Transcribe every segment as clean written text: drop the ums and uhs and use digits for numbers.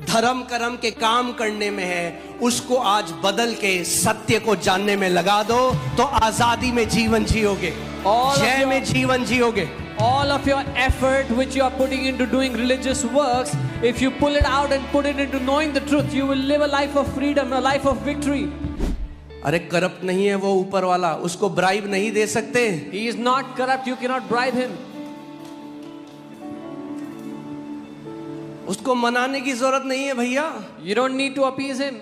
धर्म कर्म के काम करने में है, उसको आज बदल के सत्य को जानने में लगा दो, तो आजादी में जीवन जियोगे, जय में जीवन जियोगे। All of your effort which you are putting into doing religious works, if you pull it out and put it into knowing the truth, you will live a life of freedom, a life of victory. अरे corrupt नहीं है वो ऊपर वाला, उसको bribe नहीं दे सकते। He is not corrupt, you cannot bribe him. उसको मनाने की जरूरत नहीं है भैया। You don't need to appease him.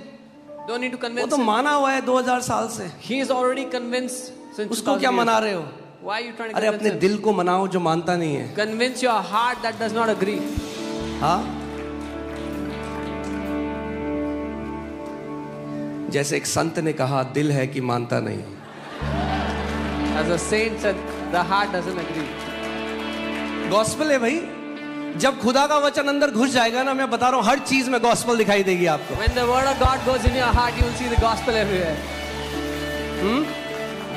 Don't need to वो convince तो him. माना हुआ है 2000 साल से। He is already convinced since उसको 2000 क्या years. मना रहे हो? Why are you trying to अरे convince अपने him? दिल को मनाओ जो मानता नहीं है। Convince your heart that does not agree. हाँ, जैसे एक संत ने कहा, दिल है कि मानता नहीं। As a saint said, the heart doesn't agree. Gospel है भाई। जब खुदा का वचन अंदर घुस जाएगा ना, मैं बता रहा हूँ, हर चीज में गॉस्पेल दिखाई देगी आपको। When the word of God goes in your heart, you will see the gospel everywhere.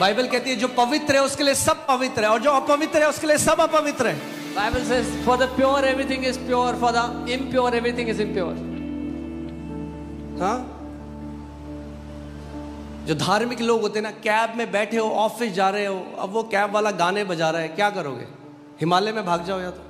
Bible कहती है जो पवित्र है उसके लिए सब पवित्र है, और जो अपवित्र है उसके लिए सब अपवित्र है। Bible says, for the pure everything is pure, for the impure everything is impure. हाँ, जो धार्मिक लोग होते हैं ना, कैब में बैठे हो, ऑफिस जा रहे हो, अब वो कैब वाला गाने बजा रहा है, क्या करोगे? हिमालय में भाग जाओ या तो।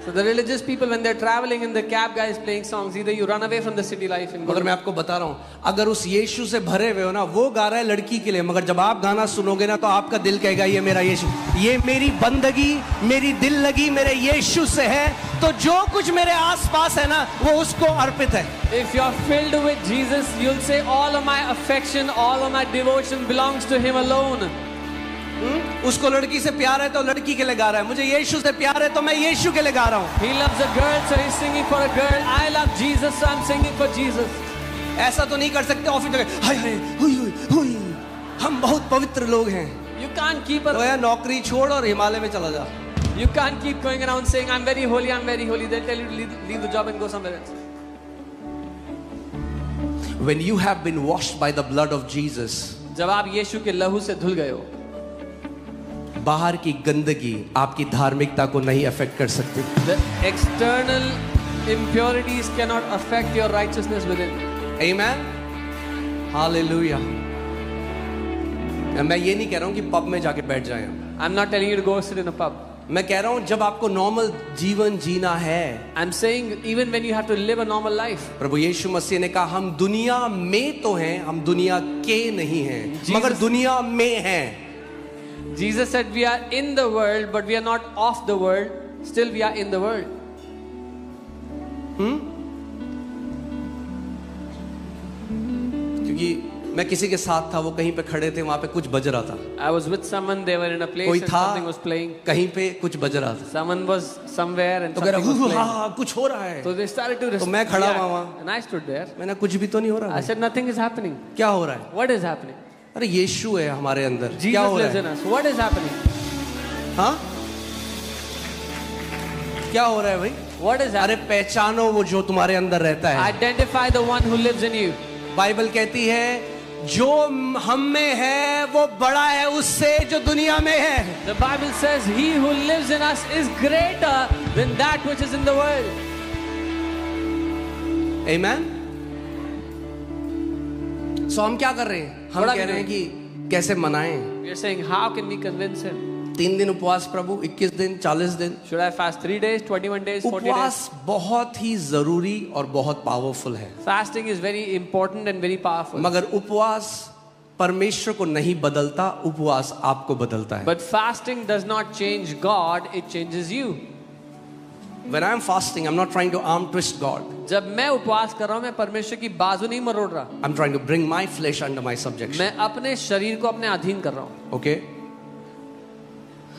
So the religious people, when they're traveling in the cab, guy is playing songs. Either you run away from the city life and go. मगर मैं आपको बता रहा हूँ, अगर उस यीशु से भरे हुए हो ना, वो गा रहा है लड़की के लिए, मगर जब आप गाना सुनोगे ना, तो आपका दिल कहेगा ये मेरा यीशु, ये मेरी बंदगी, मेरी दिल लगी मेरे यीशु से है, तो जो कुछ मेरे आसपास है ना, वो उसको अर्पित है। If you're filled with Jesus, you'll say all of my affection, all of my devotion belongs to Him alone. उसको लड़की से प्यार है तो लड़की के लिए गा रहा है, मुझे यीशु से प्यार है तो मैं यीशु के लिए गा रहा हूँ। He loves a girl, so he's singing for a girl. I love Jesus, so I'm singing for Jesus. ऐसा तो नहीं कर सकते ऑफिस में, हाय हाय हुई हुई हुई, हम बहुत पवित्र लोग हैं। You can't keep तो यार नौकरी छोड़ और हिमालय में चला जा। You can't keep going around saying I'm very holy, I'm very holy. They'll tell you to leave the job and go somewhere else. When you have been washed by the blood of Jesus, जब आप यीशु के लहू से धुल गए हो, बाहर की गंदगी आपकी धार्मिकता को नहीं अफेक्ट कर सकती। the external impurities cannot affect your righteousness within. Amen. Hallelujah. मैं ये नहीं कह रहा हूँ कि पब में जाके बैठ जाएं। I'm not telling you to go sit in a pub. मैं कह रहा हूँ जब आपको नॉर्मल जीवन जीना है, I'm saying even when you have to live a normal life. प्रभु यीशु मसीह ने कहा हम दुनिया में तो हैं, हम दुनिया के नहीं हैं, मगर दुनिया में हैं। Jesus said we are in the world, but we are not of the world. Still we are in the world. क्योंकि मैं किसी के साथ था, वो कहीं पे खड़े थे, वहां पे कुछ बज रहा था। I was with someone, they were in a place कोई and था something was playing. कहीं पे कुछ बज रहा था, Someone was somewhere and तो कह something was रहा playing. कुछ हो रहा है। So they started to तो मैं खड़ा react. वहां, And I stood there. मैंने कुछ भी तो नहीं हो रहा I said nothing is happening. क्या हो रहा है? What is happening? अरे यीशु है हमारे अंदर, क्या Jesus हो lives रहा in है? us. What is happening? हाँ, क्या हो रहा है भाई? What is अरे happening? पहचानो वो जो तुम्हारे अंदर रहता है। Identify the one who lives in you. Bible कहती है जो हम में है वो बड़ा है उससे जो दुनिया में है। The Bible says he who lives in us is greater than that which is in the world. Amen. So हम क्या कर रहे हैं? हम What are कह we रहे हैं doing? कि कैसे मनाएं। We are saying how can we convince him? 3 दिन उपवास प्रभु, 21 दिन, 40 दिन। Should I fast 3 days, 21 days, 40 days? उपवास बहुत ही जरूरी और बहुत पावरफुल है, Fasting is very important and very powerful. मगर उपवास परमेश्वर को नहीं बदलता, उपवास आपको बदलता है। But fasting does not change God, it changes you. When I am fasting, I'm not trying to arm twist God. जब मैं उपवास कर रहा हूँ, मैं परमेश्वर की बाजू नहीं मरोड़ रहा। I'm trying to bring my flesh under my subjection. मैं अपने शरीर को अपने अधीन कर रहा हूँ। Okay?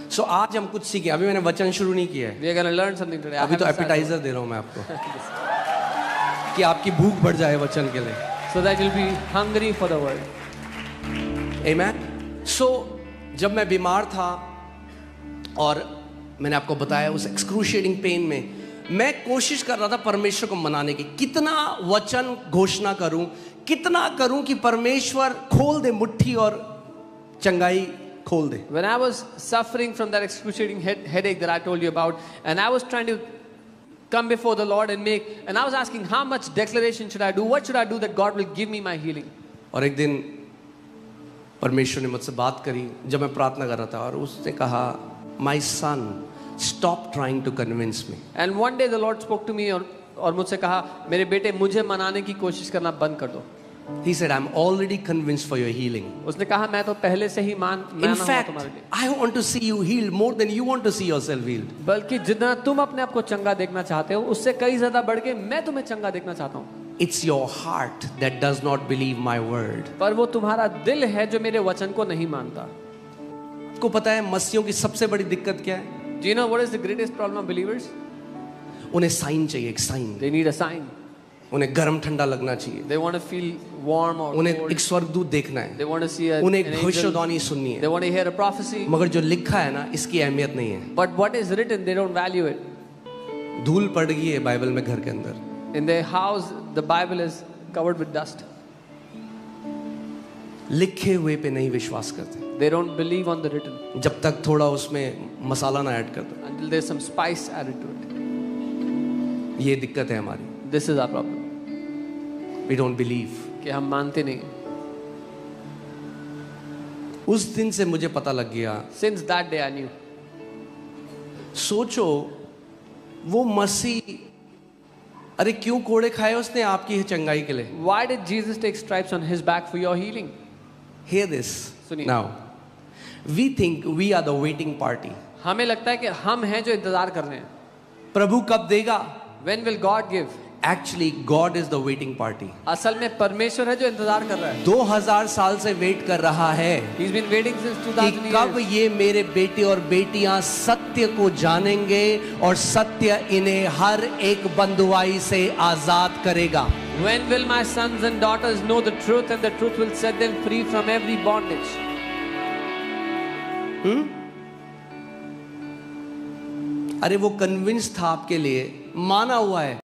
So आज हम कुछ सीखे, अभी मैंने वचन शुरू नहीं किया है, We are going to learn something today. अभी तो एपिटाइजर दे रहा हूँ मैं आपको कि आपकी भूख बढ़ जाए वचन के लिए। So that you'll be hungry for the word. Amen. So जब मैं बीमार था और मैंने आपको बताया उस एक्सक्रूशिएटिंग पेन में, मैं कोशिश कर रहा था परमेश्वर को मनाने की, कितना वचन घोषणा करूं, कितना करूं कि परमेश्वर खोल दे मुट्ठी और चंगाई खोल दे। When I was suffering from that excruciating headache that I told you about, and I was trying to come before the Lord and make. And I was asking, how much declaration should I do? What should I do that God will give me my healing? और एक दिन परमेश्वर ने मुझसे बात करी जब मैं प्रार्थना कर रहा था, और उसने कहा, My son, stop trying to convince me. And one day the Lord spoke to me और मुझसे कहा, मेरे बेटे मुझे मनाने की कोशिश करना बंद कर दो. He said, I'm already convinced for your healing. उसने कहा, मैं तो पहले से ही In fact, I want to see you healed more than you want to see yourself healed. बल्कि जितना तुम अपने आप को चंगा देखना चाहते हो, उससे कई ज्यादा बढ़ के मैं तुम्हें चंगा देखना चाहता हूँ. It's your heart that does not believe my word. पर वो तुम्हारा दिल है जो मेरे वचन को नहीं मानता. आपको पता है मसीहों की सबसे बड़ी दिक्कत क्या है? Do you know what is the greatest problem of believers? उन्हें साइन चाहिए, एक sign. They need a sign. उन्हें गर्म ठंडा लगना चाहिए. They want to feel warm or उन्हें cold. एक स्वर्गदूत देखना है. They want to see उन्हें एक an angel. भविष्यवाणी सुननी They है. want to hear a prophecy. मगर जो लिखा है ना, इसकी अहमियत नहीं है. But what is written, they don't value it. धूल पड़ गई है बाइबल में घर के अंदर. In their house, the Bible is covered with dust. लिखे हुए पे नहीं विश्वास करते They don't believe on the written जब तक थोड़ा उसमें मसाला ना ऐड कर दो. until there's some spice added to it. ये दिक्कत है हमारी. This is our problem. We don't believe. कि हम मानते नहीं. उस दिन से मुझे पता लग गया. Since that day I knew. सोचो वो मसीह, अरे क्यों कोड़े खाए उसने आपकी चंगाई के लिए? Why did Jesus take stripes on his back for your healing? Hear this सुनिए. now. We think we are the waiting party. हमें लगता है कि हम हैं जो इंतजार कर रहे हैं. प्रभु कब देगा? When will God give? Actually, God is the waiting party. असल में परमेश्वर है जो इंतजार कर रहा है. 2000 साल से वेट कर रहा है He's been waiting since कि 2000 कब years. ये मेरे बेटे और बेटियां सत्य को जानेंगे और सत्य इन्हें हर एक बंधुआई से आजाद करेगा. When will my sons and daughters know the truth and the truth will set them free from every bondage? अरे वो कन्विंस था आपके लिए, माना हुआ है.